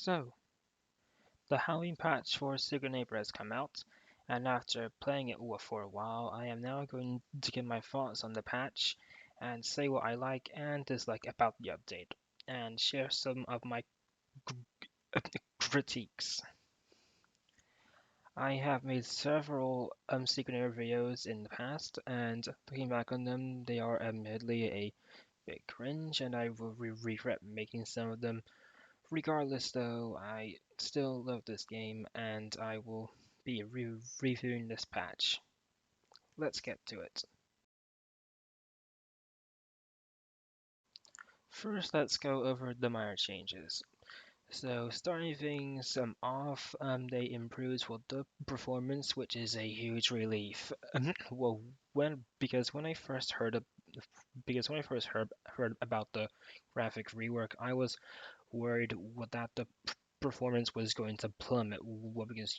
So, the Halloween patch for Secret Neighbor has come out, and after playing it for a while, I am now going to give my thoughts on the patch and say what I like and dislike about the update, and share some of my critiques. I have made several Secret Neighbor videos in the past, and looking back on them, they are admittedly a bit cringe, and I will regret making some of them. Regardless, though, I still love this game and I will be reviewing this patch. Let's get to it. First, let's go over the minor changes. So, starting things off, they improved the performance, which is a huge relief. Well, when I first heard about the graphic rework, I was worried that the performance was going to plummet. Well, because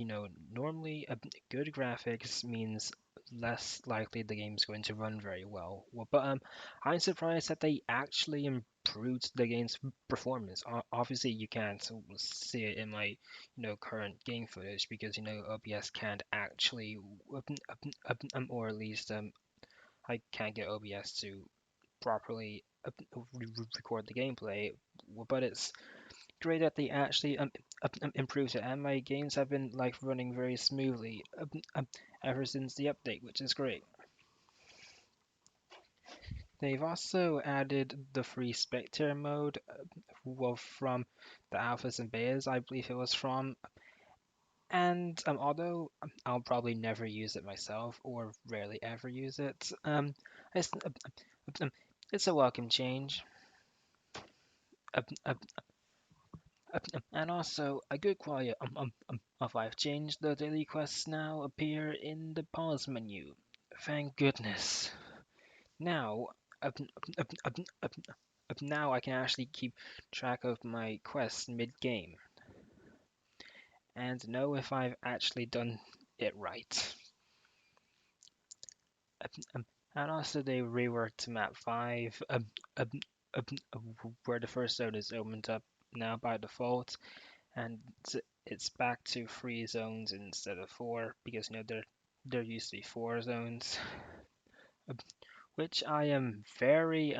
normally good graphics means less likely the game's going to run very well. But I'm surprised that they actually improved the game's performance. Obviously, you can't see it in my current game footage because OBS can't actually, or at least I can't get OBS to properly record the gameplay. But it's great that they actually improved it, and my games have been like running very smoothly ever since the update, which is great. They've also added the free spectator mode, well, from the alphas and betas, I believe it was from. And although I'll probably never use it myself, or rarely ever use it, it's, um, it's a welcome change. Um, And also, a good quality of life change. The daily quests now appear in the pause menu. Thank goodness. Now, up, up, up, up, now I can actually keep track of my quests mid-game and know if I've actually done it right. And also, they reworked map 5, where the first zone is opened up now by default, and it's back to 3 zones instead of 4 because there used to be 4 zones, which I am very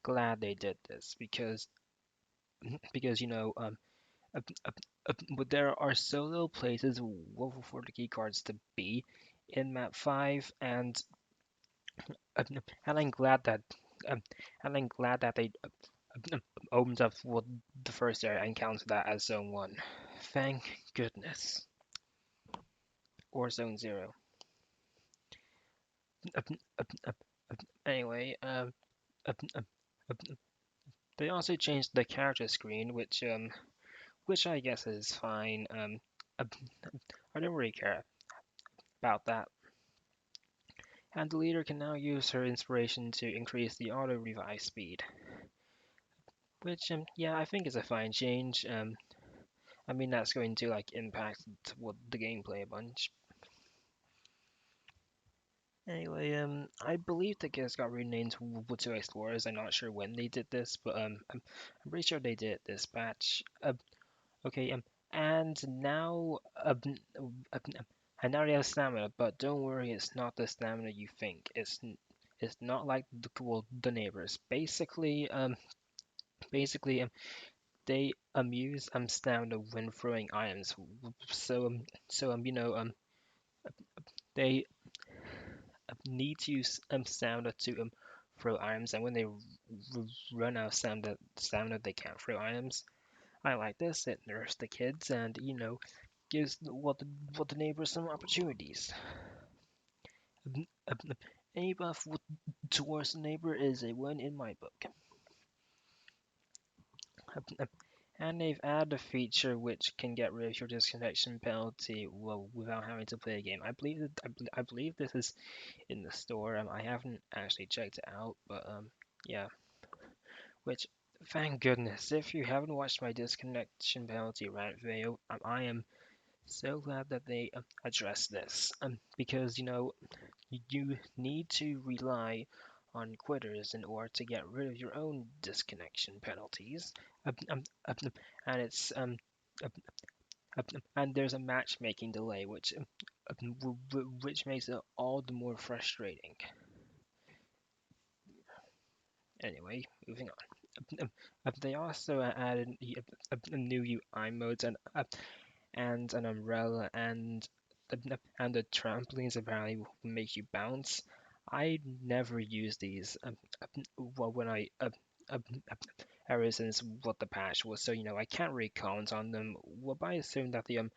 glad they did this because but there are so little places for the key cards to be in map 5, um, and I'm glad that um, they opened up the first area and counted that as zone 1. Thank goodness. Or zone 0. Anyway, they also changed the character screen, which I guess is fine. I don't really care about that. And the leader can now use her inspiration to increase the auto revive speed, which yeah, I think is a fine change. I mean that's going to like impact the gameplay a bunch. Anyway, I believe the kids got renamed to Explorers. I'm not sure when they did this, but I'm pretty sure they did this patch. Okay, and now, and now they have stamina, but don't worry, it's not the stamina you think. It's not like the neighbors. Basically, they use stamina when throwing items. So they need to use stamina to throw items, and when they run out of stamina, they can't throw items. I like this. It nerfs the kids, and gives what the neighbors some opportunities. Any buff towards the neighbor is a win in my book. And they've added a feature which can get rid of your disconnection penalty without having to play a game. I believe this is in the store. I haven't actually checked it out, but yeah. Which, thank goodness, if you haven't watched my disconnection penalty rant video, I am so glad that they addressed this. Because you need to rely on quitters in order to get rid of your own disconnection penalties. And it's and there's a matchmaking delay, which makes it all the more frustrating. Anyway, moving on. They also added new UI modes and an umbrella and the trampolines apparently will make you bounce. I never use these well when I ever since what the patch was, so I can't really comment on them. Well, but I assume that the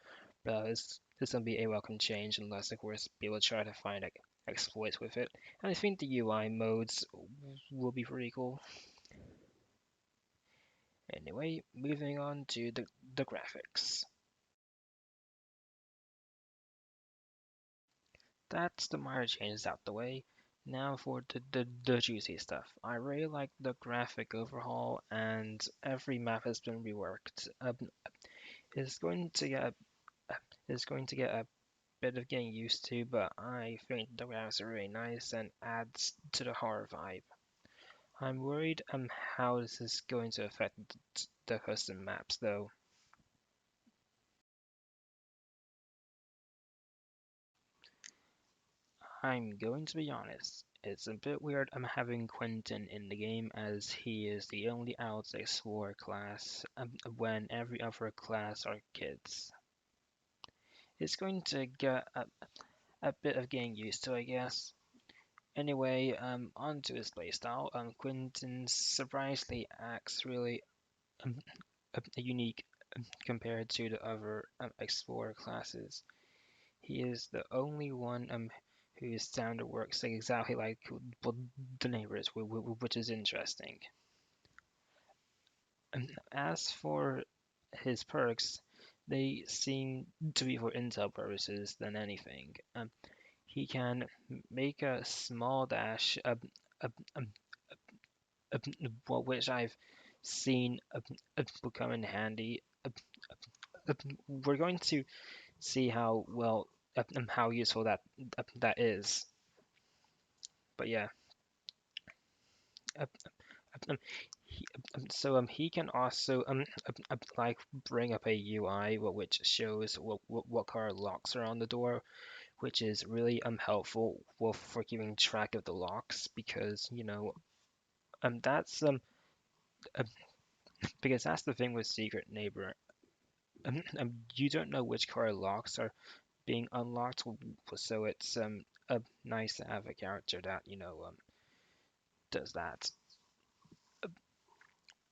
is gonna be a welcome change unless of course people try to find like exploits with it. And I think the UI modes will be pretty cool. Anyway, moving on to the graphics. That's the minor changes out the way. Now for the juicy stuff. I really like the graphic overhaul, and every map has been reworked. It's going to get it's going to get a bit of getting used to, but I think the graphics are really nice and adds to the horror vibe. I'm worried how this is going to affect the custom maps though. I'm going to be honest. It's a bit weird I'm having Quentin in the game as he is the only adult explorer class when every other class are kids. It's going to get a bit of getting used to, I guess. Anyway, on to his playstyle. Quentin surprisingly acts really um, unique compared to the other explorer classes. He is the only one whose standard works exactly like well, the neighbors, which is interesting. As for his perks, they seem to be for intel purposes than anything. He can make a small dash, um, which I've seen will come in handy. We're going to see how well how useful that is. But yeah, uh, um, he can also like bring up a UI which shows what color locks are on the door, which is really helpful for keeping track of the locks because that's um because that's the thing with Secret Neighbor. You don't know which color locks are being unlocked, so it's nice to have a character that does that.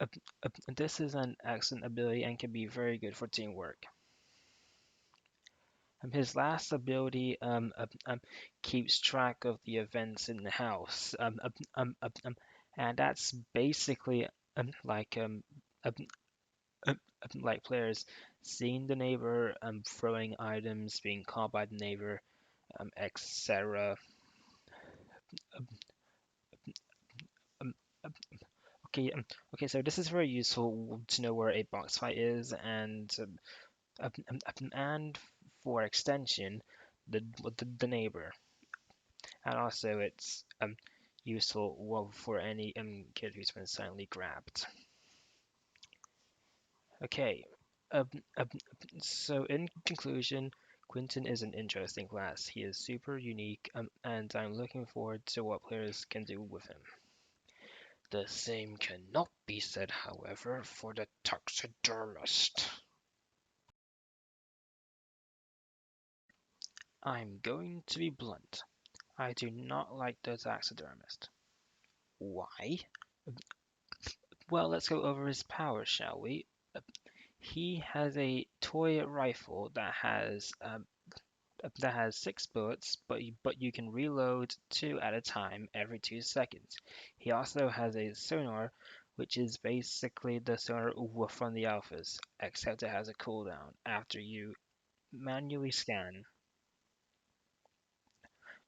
Uh, this is an excellent ability and can be very good for teamwork. His last ability keeps track of the events in the house, and that's basically like um, like players seeing the neighbor, throwing items, being caught by the neighbor, etc. Um, um, um, okay, so this is very useful to know where a box fight is, and for extension, the neighbor. And also it's useful for any kid who's been silently grabbed. Okay, um, um, so in conclusion, Quentin is an interesting class. He is super unique, and I'm looking forward to what players can do with him. The same cannot be said, however, for the taxidermist. I'm going to be blunt. I do not like the taxidermist. Why? Well, let's go over his powers, shall we? He has a toy rifle that has 6 bullets, but you can reload 2 at a time every 2 seconds. He also has a sonar, which is basically the sonar from the alphas, except it has a cooldown after you manually scan.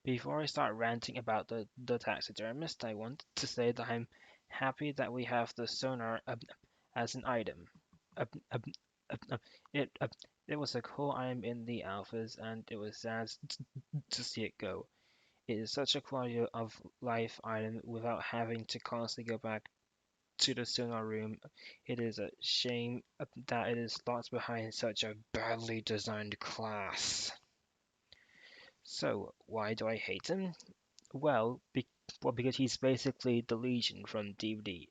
Before I start ranting about the taxidermist, I want to say that I'm happy that we have the sonar as an item. Uh, uh, uh, it uh, it was a cool item in the alphas, and it was sad to see it go. It is such a quality of life item without having to constantly go back to the seminar room. It is a shame that it is locked behind such a badly designed class. So, why do I hate him? Well, because he's basically the Legion from DVD.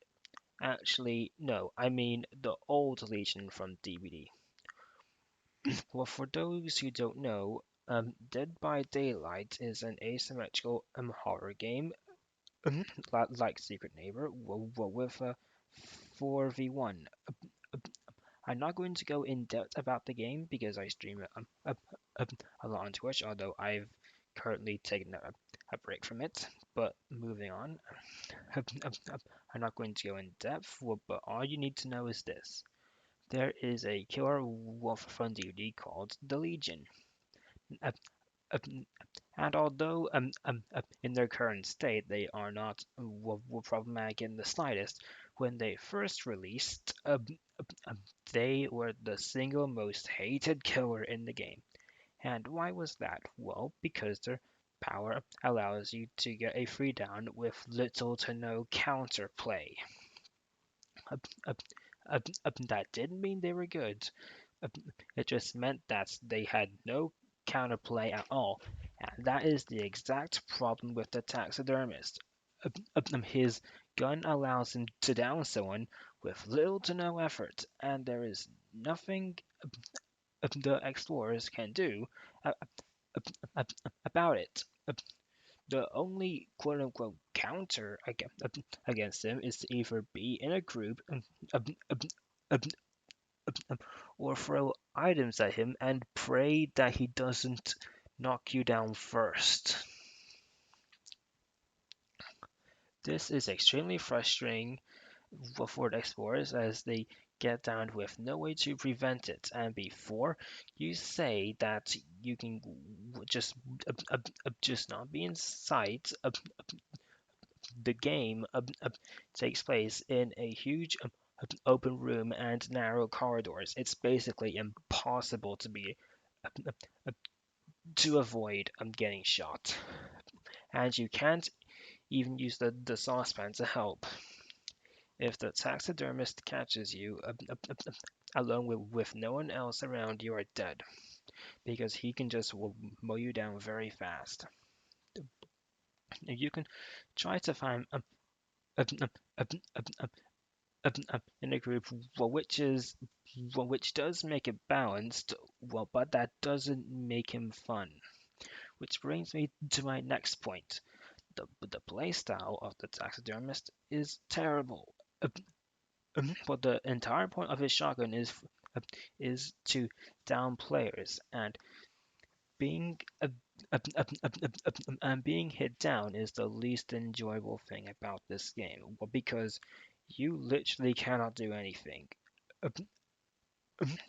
Actually, no, I mean the old Legion from DVD. Well, for those who don't know, Dead by Daylight is an asymmetrical horror game, like Secret Neighbor, with a 4v1. I'm not going to go in depth about the game because I stream it a lot on Twitch, although I've currently taken a break from it. But moving on, I'm not going to go in depth, but all you need to know is this. There is a killer wolf from DoD called the Legion. Uh, um, and although in their current state they are not problematic in the slightest, when they first released, they were the single most hated killer in the game. And why was that? Well, because their power allows you to get a free down with little to no counterplay. That didn't mean they were good. It just meant that they had no counterplay at all, and that is the exact problem with the taxidermist. His gun allows him to down someone with little to no effort, and there is nothing the explorers can do about it. The only quote unquote counter against him is to either be in a group or throw items at him and pray that he doesn't knock you down first. This is extremely frustrating for the explorers as they get down with no way to prevent it, and before you say that you can just just not be in sight, the game takes place in a huge open room and narrow corridors. It's basically impossible to avoid getting shot, and you can't even use the saucepan to help. If the taxidermist catches you alone with no one else around, you are dead because he can just mow you down very fast. You can try to find in a group which does make it balanced, but that doesn't make him fun. Which brings me to my next point. The playstyle of the taxidermist is terrible. But the entire point of his shotgun is to down players, and being and being hit down is the least enjoyable thing about this game. Well, because you literally cannot do anything.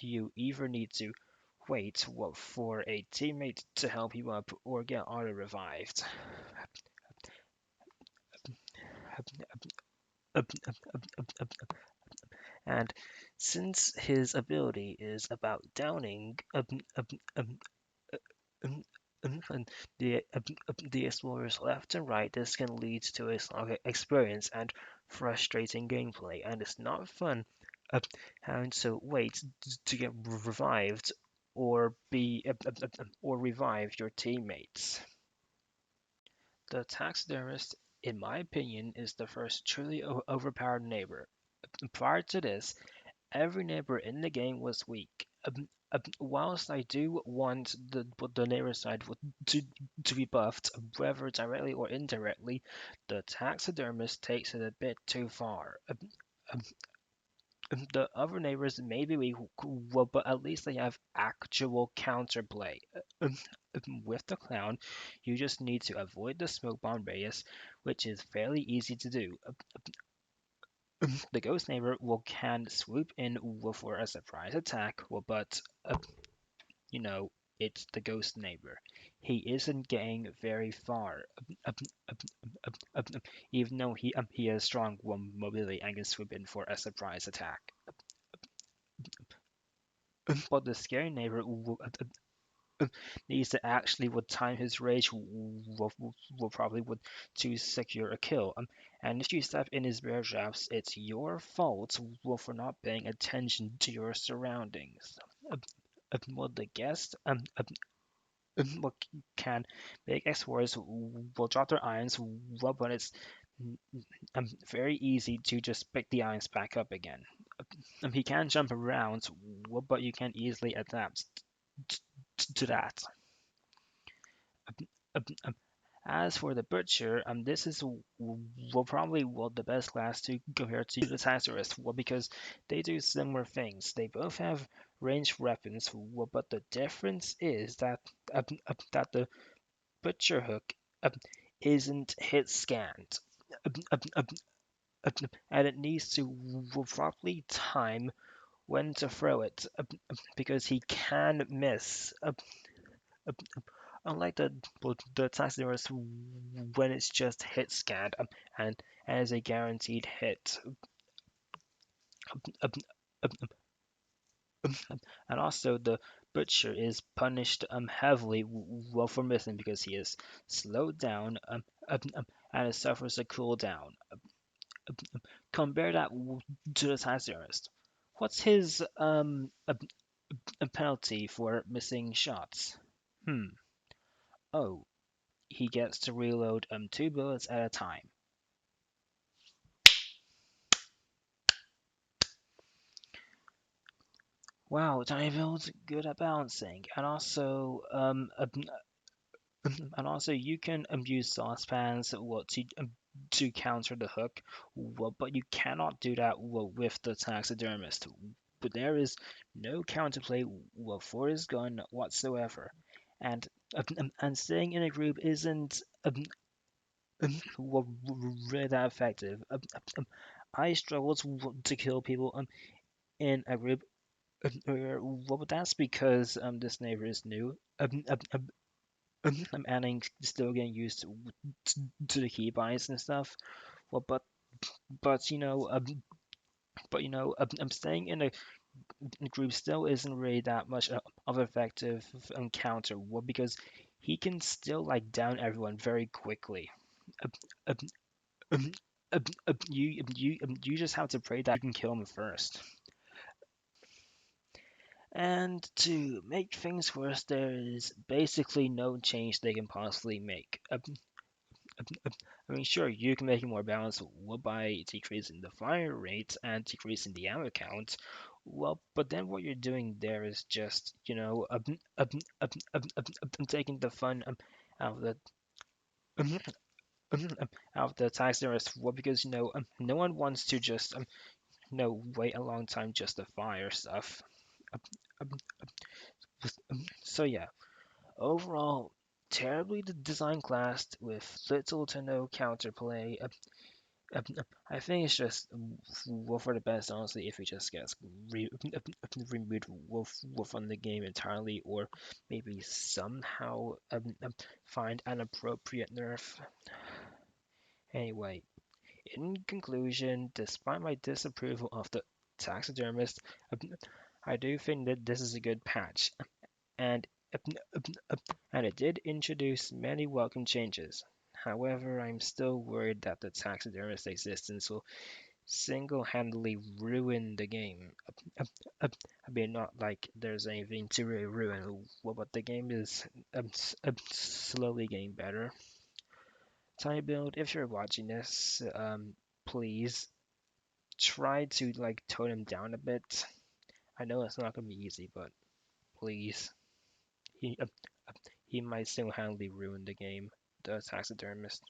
You either need to wait for a teammate to help you up or get auto revived. And since his ability is about downing and the explorers left and right, this can lead to a slow experience and frustrating gameplay, and it's not fun having to wait to get revived or be or revive your teammates. The taxidermist, in my opinion, is the first truly overpowered neighbor. Prior to this, every neighbor in the game was weak. Whilst I do want the neighbor side to be buffed, whether directly or indirectly, the taxidermist takes it a bit too far. The other neighbors may be weak, but at least they have actual counterplay. With the clown, you just need to avoid the smoke bomb radius, which is fairly easy to do. The ghost neighbor can swoop in for a surprise attack, but you know it's the ghost neighbor. He isn't getting very far, even though he has strong mobility and can swoop in for a surprise attack. But the scary neighbor needs to actually would time his rage will probably would to secure a kill. And if you step in his bear traps, it's your fault for not paying attention to your surroundings. Well, the guest what can make explorers will drop their irons well, but it's very easy to just pick the irons back up again. He can jump around, well, but you can easily adapt to that. As for the butcher, this is well probably the best class to compare to the taxidermist, well, because they do similar things. They both have ranged weapons, well, but the difference is that the butcher hook isn't hit scanned, and it needs to properly time when to throw it, because he can miss. Unlike the taxidermist, when it's just hit scanned, and is a guaranteed hit. Um, and also the butcher is punished heavily well for missing because he is slowed down and it suffers a cooldown. Compare that to the taxidermist. What's his penalty for missing shots? Hmm. Oh, he gets to reload 2 bullets at a time. Wow, tiny build's good at balancing, and also you can use saucepans to counter the hook, well, but you cannot do that well, with the taxidermist. But there is no counterplay well, for his gun whatsoever, and staying in a group isn't well, really that effective. I struggle to kill people in a group. Well, but that's because this neighbor is new. And still getting used to the keybinds and stuff. Well, but you know, I'm staying in a group still isn't really that much of an effective encounter. Well, because he can still like down everyone very quickly. Um, um, you just have to pray that you can kill him first. And to make things worse, there is basically no change they can possibly make. I mean, sure, you can make it more balanced by decreasing the fire rate and decreasing the ammo count. Well, but then what you're doing there is just, taking the fun out of the out of the taxidermist. Well, because no one wants to just wait a long time just to fire stuff. Um, um, so yeah, overall, terribly designed class with little to no counterplay. I think it's just well for the best, honestly, if it just gets removed from the game entirely, or maybe somehow find an appropriate nerf. Anyway, in conclusion, despite my disapproval of the taxidermist, I do think that this is a good patch, and and it did introduce many welcome changes. However, I'm still worried that the taxidermist existence will single-handedly ruin the game. I mean, not like there's anything to really ruin, well, but the game is slowly getting better. Tiny Build, if you're watching this, please try to like tone him down a bit. I know it's not gonna be easy, but please. He he might single-handedly ruin the game. The taxidermist.